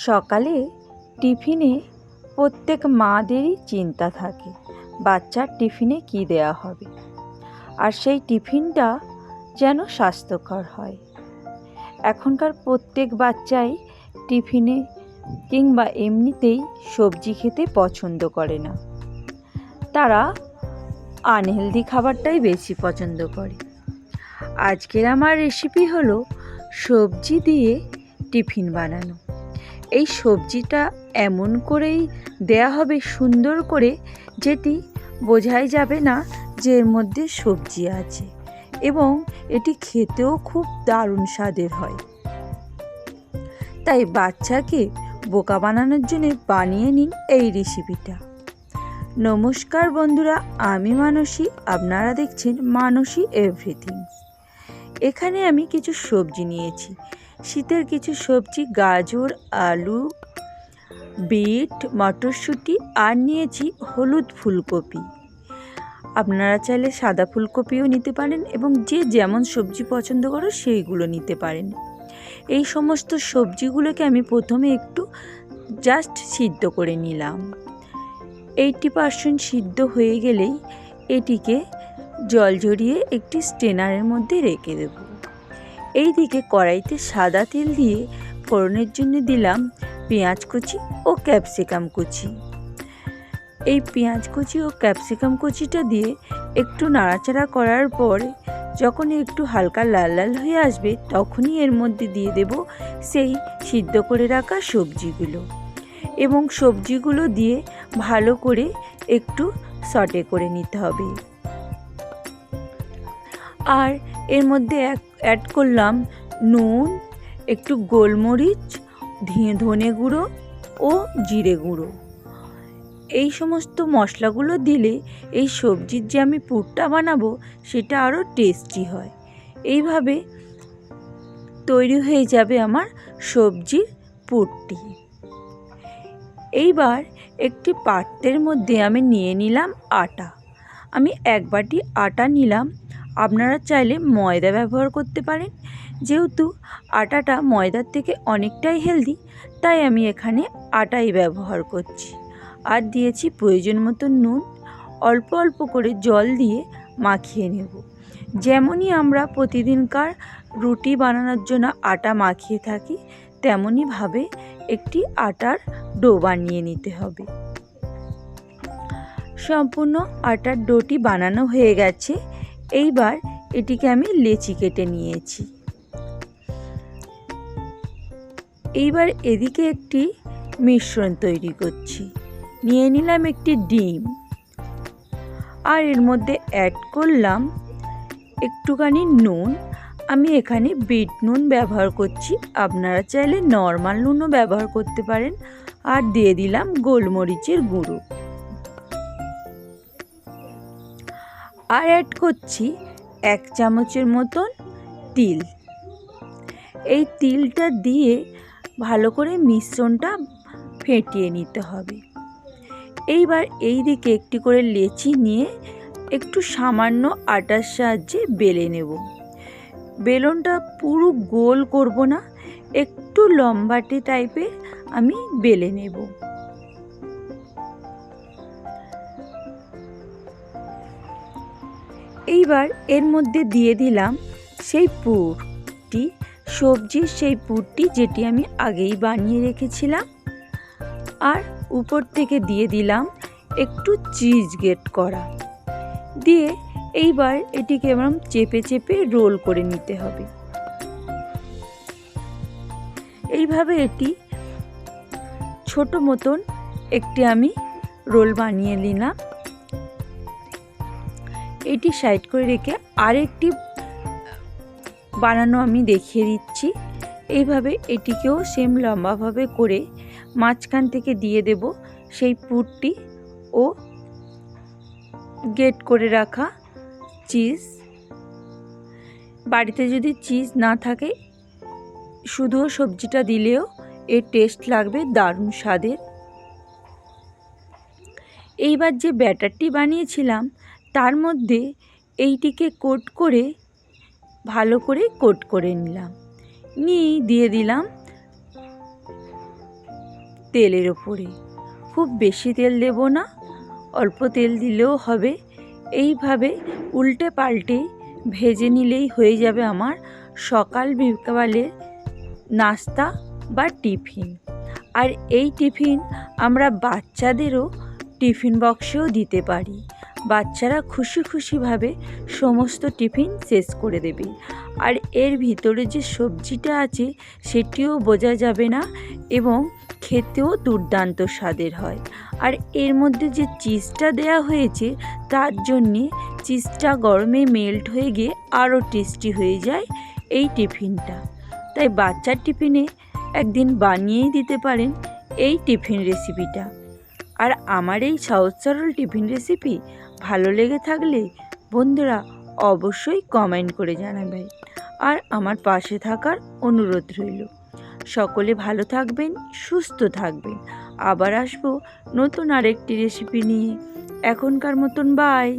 সকালে টিফিনে প্রত্যেক মাদেরই চিন্তা থাকে বাচ্চার টিফিনে কী দেওয়া হবে, আর সেই টিফিনটা যেন স্বাস্থ্যকর হয়। এখনকার প্রত্যেক বাচ্চাই টিফিনে কিংবা এমনিতেই সবজি খেতে পছন্দ করে না, তারা আনহেলদি খাবারটাই বেশি পছন্দ করে। আজকের আমার রেসিপি হলো সবজি দিয়ে টিফিন বানানো। এই সবজিটা এমন করেই দেয়া হবে সুন্দর করে, যেটি বোঝাই যাবে না যে এর মধ্যে সবজি আছে, এবং এটি খেতেও খুব দারুণ স্বাদের হয়। তাই বাচ্চাকে বোকা বানানোর জন্য বানিয়ে নিন এই রেসিপিটা। নমস্কার বন্ধুরা, আমি মানসী, আপনারা দেখছেন মানসী এভরিথিং। এখানে আমি কিছু সবজি নিয়েছি, শীতের কিছু সবজি, গাজর, আলু, বিট, মটরশুঁটি, আর নিয়েছি হলুদ ফুলকপি। আপনারা চাইলে সাদা ফুলকপিও নিতে পারেন, এবং যে যেমন সবজি পছন্দ করো সেইগুলো নিতে পারেন। এই সমস্ত সবজিগুলোকে আমি প্রথমে একটু জাস্ট সিদ্ধ করে নিলাম। 80% সিদ্ধ হয়ে গেলেই এটিকে জল ঝরিয়ে একটি স্ট্রেনারের মধ্যে রেখে দেব। এইদিকে কড়াইতে সাদা তেল দিয়ে ফোড়নের জন্য দিলাম পেঁয়াজ কুচি ও ক্যাপসিকাম কুচি। এই পেঁয়াজ কুচি ও ক্যাপসিকাম কুচিটা দিয়ে একটু নাড়াচাড়া করার পর যখন একটু হালকা লাল লাল হয়ে আসবে, তখনই এর মধ্যে দিয়ে দেব সেই সিদ্ধ করে রাখা সবজিগুলো, এবং সবজিগুলো দিয়ে ভালো করে একটু সটে করে নিতে হবে। আর এর মধ্যে অ্যাড করলাম নুন, একটু গোলমরিচ, ধনে গুঁড়ো ও জিরে গুঁড়ো। এই সমস্ত মশলাগুলো দিলে এই সবজির যে আমি পুরটা বানাবো সেটা আরও টেস্টি হয়। এইভাবে তৈরি হয়ে যাবে আমার সবজির পুরটি। এইবার একটি পাত্রের মধ্যে আমি নিয়ে নিলাম আটা। আমি 1 বাটি আটা নিলাম। আপনারা চাইলে ময়দা ব্যবহার করতে পারেন, যেহেতু আটাটা ময়দার থেকে অনেকটাই হেলদি, তাই আমি এখানে আটাই ব্যবহার করছি। আর দিয়েছি প্রয়োজন মতো নুন, অল্প অল্প করে জল দিয়ে মাখিয়ে নেব। যেমনই আমরা প্রতিদিনকার রুটি বানানোর জন্য আটা মাখিয়ে থাকি, তেমনইভাবে একটি আটার ডো বানিয়ে নিতে হবে। সম্পূর্ণ আটার ডোটি বানানো হয়ে গেছে। এইবার এটিকে আমি লেচি কেটে নিয়েছি। এইবার এদিকে একটি মিশ্রণ তৈরি করছি। নিয়ে নিলাম একটি ডিম, আর এর মধ্যে অ্যাড করলাম একটুখানি নুন। আমি এখানে বিট নুন ব্যবহার করছি, আপনারা চাইলে নর্মাল নুনও ব্যবহার করতে পারেন। আর দিয়ে দিলাম গোলমরিচের গুঁড়ো, আর অ্যাড করছি 1 চামচের মতন তিল। এই তিলটা দিয়ে ভালো করে মিশ্রণটা ফেটিয়ে নিতে হবে। এইবার এই দিকে একটি করে লেচি নিয়ে একটু সামান্য আটার সাহায্যে বেলে নেব। বেলনটা পুরো গোল করব না, একটু লম্বাটে টাইপের আমি বেলে নেব। এইবার এর মধ্যে দিয়ে দিলাম সেই পুরটি, সবজির সেই পুরটি যেটি আমি আগেই বানিয়ে রেখেছিলাম, আর উপর থেকে দিয়ে দিলাম একটু চিজ গ্রেট করা। দিয়ে এইবার এটিকে এরকম চেপে চেপে রোল করে নিতে হবে। এইভাবে এটি ছোট মতন একটি আমি রোল বানিয়ে নিলাম। এটি সাইড করে রেখে আরেকটি বানানো আমি দেখিয়ে দিচ্ছি। এইভাবে এটিকেও সেম লম্বাভাবে করে মাঝখান থেকে দিয়ে দেব সেই পুরটি ও গ্রেট করে রাখা চিজ। বাড়িতে যদি চিজ না থাকে, শুধু সবজিটা দিলেও এর টেস্ট লাগবে দারুণ স্বাদের। এইবার যে ব্যাটারটি বানিয়েছিলাম তার মধ্যে এইটিকে কোট করে ভালো করে কোট করে নিলাম। নিয়ে দিয়ে দিলাম তেলের ওপরে। খুব বেশি তেল দেব না, অল্প তেল দিলেও হবে। এইভাবে উল্টে পাল্টে ভেজে নিলেই হয়ে যাবে আমার সকাল বিকালের নাস্তা বা টিফিন। আর এই টিফিন আমরা বাচ্চাদেরও টিফিন বক্সেও দিতে পারি। বাচ্চারা খুশি খুশিভাবে সমস্ত টিফিন শেষ করে দেবে। আর এর ভিতরে যে সবজিটা আছে সেটিও বোঝা যাবে না এবং খেতেও দুর্দান্ত স্বাদের হয়। আর এর মধ্যে যে চিজটা দেয়া হয়েছে তার জন্যে চিজটা গরমে মেল্ট হয়ে গিয়ে আরও টেস্টি হয়ে যায় এই টিফিনটা। তাই বাচ্চার টিফিনে একদিন বানিয়েই দিতে পারেন এই টিফিন রেসিপিটা। আর আমার এই সহজ সরল টিফিন রেসিপি ভালো লেগে থাকলে বন্ধুরা অবশ্যই কমেন্ট করে জানাবেন আর আমার পাশে থাকার অনুরোধ রইল। সকলে ভালো থাকবেন, সুস্থ থাকবেন। আবার আসবো নতুন আরেকটি রেসিপি নিয়ে। এখনকার মতন বাই।